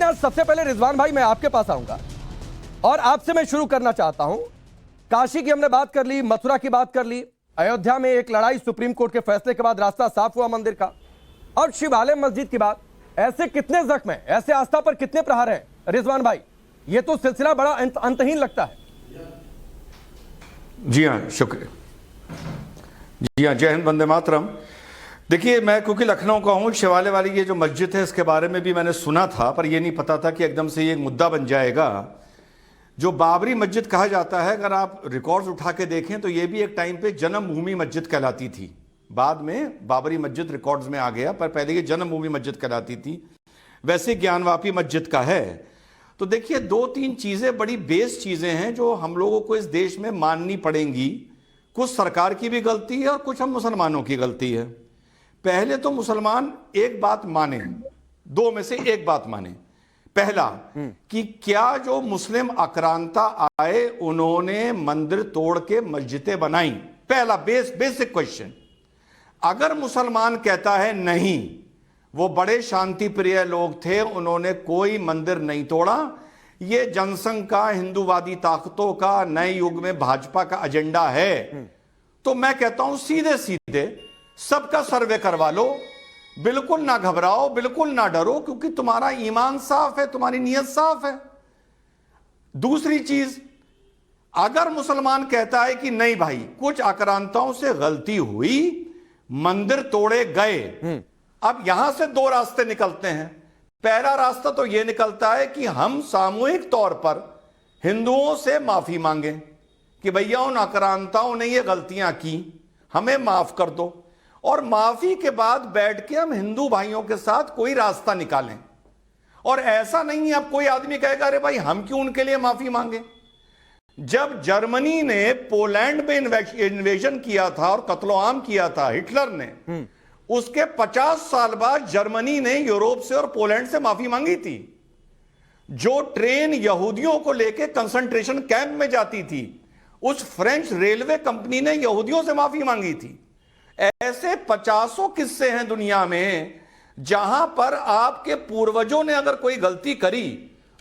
आज सबसे पहले रिजवान भाई मैं आपके पास आऊंगा और आपसे मैं शुरू करना चाहता हूं। काशी की हमने बात कर ली, मथुरा की बात कर ली, अयोध्या में एक लड़ाई सुप्रीम कोर्ट के फैसले के बाद रास्ता साफ हुआ मंदिर का, और शिवालय मस्जिद की बात। ऐसे कितने जख्म हैं, ऐसे आस्था पर कितने प्रहार हैं रिजवान भाई? ये तो सिलसिला बड़ा अंतहीन लगता है। जी हाँ, शुक्रिया। जी हाँ, जय हिंद, वंदे मातरम। देखिए, मैं क्योंकि लखनऊ का हूँ, शिवालय वाली ये जो मस्जिद है इसके बारे में भी मैंने सुना था, पर ये नहीं पता था कि एकदम से ये एक मुद्दा बन जाएगा। जो बाबरी मस्जिद कहा जाता है, अगर आप रिकॉर्ड्स उठा के देखें तो ये भी एक टाइम पे जन्मभूमि मस्जिद कहलाती थी। बाद में बाबरी मस्जिद रिकॉर्ड्स में आ गया, पर पहले ये जन्मभूमि मस्जिद कहलाती थी। वैसे ज्ञानवापी मस्जिद का है। तो देखिए, दो तीन चीज़ें बड़ी बेस चीज़ें हैं जो हम लोगों को इस देश में माननी पड़ेंगी। कुछ सरकार की भी गलती है और कुछ हम मुसलमानों की गलती है। पहले तो मुसलमान एक बात माने, दो में से एक बात माने। पहला कि क्या जो मुस्लिम आक्रांता आए उन्होंने मंदिर तोड़ के मस्जिदें बनाई? पहला बेसिक क्वेश्चन। अगर मुसलमान कहता है नहीं, वो बड़े शांति प्रिय लोग थे, उन्होंने कोई मंदिर नहीं तोड़ा, ये जनसंघ का, हिंदूवादी ताकतों का, नए युग में भाजपा का एजेंडा है, तो मैं कहता हूं सीधे सीधे सबका सर्वे करवा लो। बिल्कुल ना घबराओ, बिल्कुल ना डरो, क्योंकि तुम्हारा ईमान साफ है, तुम्हारी नीयत साफ है। दूसरी चीज, अगर मुसलमान कहता है कि नहीं भाई, कुछ आक्रांताओं से गलती हुई, मंदिर तोड़े गए, अब यहां से दो रास्ते निकलते हैं। पहला रास्ता तो यह निकलता है कि हम सामूहिक तौर पर हिंदुओं से माफी मांगे कि भैया उन आक्रांताओं ने ये गलतियां की, हमें माफ कर दो, और माफी के बाद बैठ के हम हिंदू भाइयों के साथ कोई रास्ता निकालें। और ऐसा नहीं है अब कोई आदमी कहेगा अरे भाई हम क्यों उनके लिए माफी मांगे। जब जर्मनी ने पोलैंड में इन्वेजन किया था और कत्लो-आम किया था हिटलर ने, उसके 50 साल बाद जर्मनी ने यूरोप से और पोलैंड से माफी मांगी थी। जो ट्रेन यहूदियों को लेकर कंसंट्रेशन कैंप में जाती थी, उस फ्रेंच रेलवे कंपनी ने यहूदियों से माफी मांगी थी। ऐसे 50 किस्से हैं दुनिया में जहां पर आपके पूर्वजों ने अगर कोई गलती करी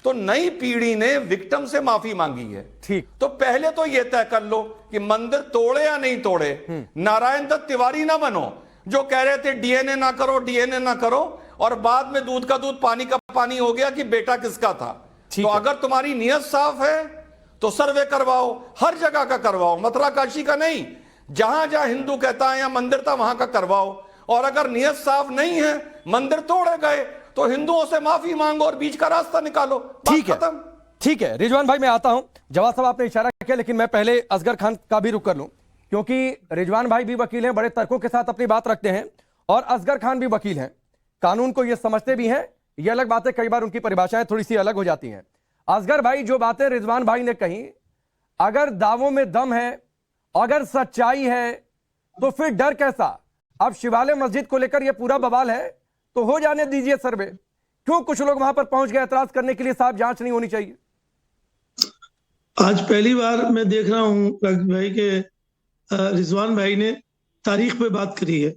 तो नई पीढ़ी ने विक्टिम से माफी मांगी है। ठीक, तो पहले तो यह तय कर लो कि मंदिर तोड़े या नहीं तोड़े। नारायण दत्त तिवारी ना बनो जो कह रहे थे डीएनए ना करो, डीएनए ना करो, और बाद में दूध का दूध पानी का पानी हो गया कि बेटा किसका था। तो अगर तुम्हारी नीयत साफ है तो सर्वे करवाओ, हर जगह का करवाओ, मथुरा काशी का नहीं, जहां जहां हिंदू कहता है या मंदिर था वहां का करवाओ। और अगर नियत साफ नहीं है, मंदिर तोड़े गए, तो हिंदुओं से माफी मांगो और बीच का रास्ता निकालो। ठीक है, ठीक है। रिजवान भाई मैं आता हूं, जवाब साहब आपने इशारा किया, लेकिन मैं पहले असगर खान का भी रुख कर लूं, क्योंकि रिजवान भाई भी वकील हैं, बड़े तर्कों के साथ अपनी बात रखते हैं, और असगर खान भी वकील हैं, कानून को ये समझते भी हैं। ये अलग बात है, कई बार उनकी परिभाषाएं थोड़ी सी अलग हो जाती हैं। असगर भाई, जो बातें रिजवान भाई ने कही, अगर दावों में दम है, अगर सच्चाई है, तो फिर डर कैसा? अब शिवालय मस्जिद को लेकर यह पूरा बवाल है, तो हो जाने दीजिए सर्वे। क्यों कुछ लोग वहां पर पहुंच गए एतराज करने के लिए? साहब, जांच नहीं होनी चाहिए? आज पहली बार मैं देख रहा हूं भाई के रिजवान भाई ने तारीख पे बात करी है,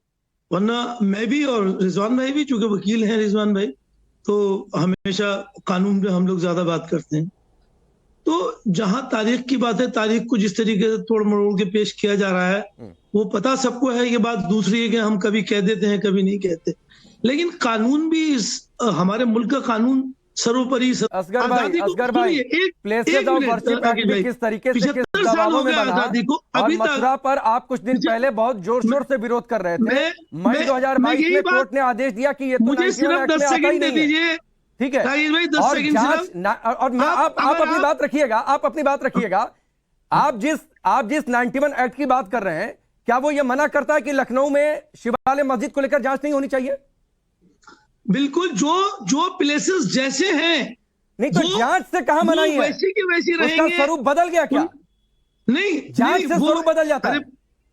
वरना मैं भी और रिजवान भाई भी, चूंकि वकील हैं रिजवान भाई, तो हमेशा कानून पे हम लोग ज्यादा बात करते हैं। तो जहां तारीख की बात है, तारीख को जिस तरीके से तोड़ मरोड़ के पेश किया जा रहा है वो पता सबको है। ये बात दूसरी है कि हम कभी कह देते हैं, कभी नहीं कहते, लेकिन कानून भी हमारे मुल्क का कानून सर्वोपरि। असगर भाई, प्लेसेस ऑफ वर्शिप एक्ट भी किस तरीके से, किस दबाव में बना, और मथुरा पर आप कुछ दिन पहले बहुत जोर शोर से विरोध कर रहे थे। मई 2022 में कोर्ट ने आदेश दिया कि ये तो मुझे सिर्फ 10 सेकंड दे दीजिए। ठीक है, और जांच, और आप अपनी बात रखिएगा, आप अपनी बात रखिएगा। आप जिस 91 एक्ट की बात कर रहे हैं, क्या वो ये मना करता है कि लखनऊ में शिवालय मस्जिद को लेकर जांच नहीं होनी चाहिए? बिल्कुल, जो प्लेसेस जैसे हैं, नहीं तो जांच से कहां मनाई है? वैसी की वैसी रहेंगे। उसका स्वरूप बदल गया क्या? नहीं, जांच से स्वरूप बदल जाता है।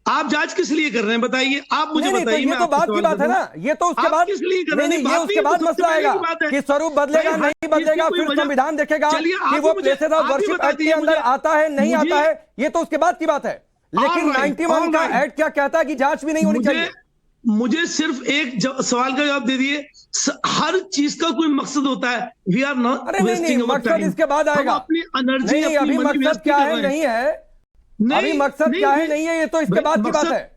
आप जांच किस लिए कर रहे हैं बताइए, आप मुझे बताइए। ये तो बात की बात है ना, ये तो उसके बाद किस लिए कर रहे हैं, ये उसके बाद मसला आएगा कि स्वरूप बदलेगा नहीं बदलेगा, फिर संविधान देखेगा कि वो प्लेसेस ऑफ वर्शिप एक्ट के अंदर आता है नहीं आता है, ये तो उसके बाद की बात है। लेकिन 91 का एक्ट क्या कहता है कि जांच भी नहीं होनी चाहिए? मुझे सिर्फ एक सवाल का जवाब दे दिए। हर चीज का कोई मकसद होता है। वी आर नॉट अरे नहीं, मकसद इसके बाद आएगा। अपनी एनर्जी नहीं, अभी मकसद क्या है नहीं है, अभी मकसद क्या है नहीं है, ये तो इसके बाद की बात है।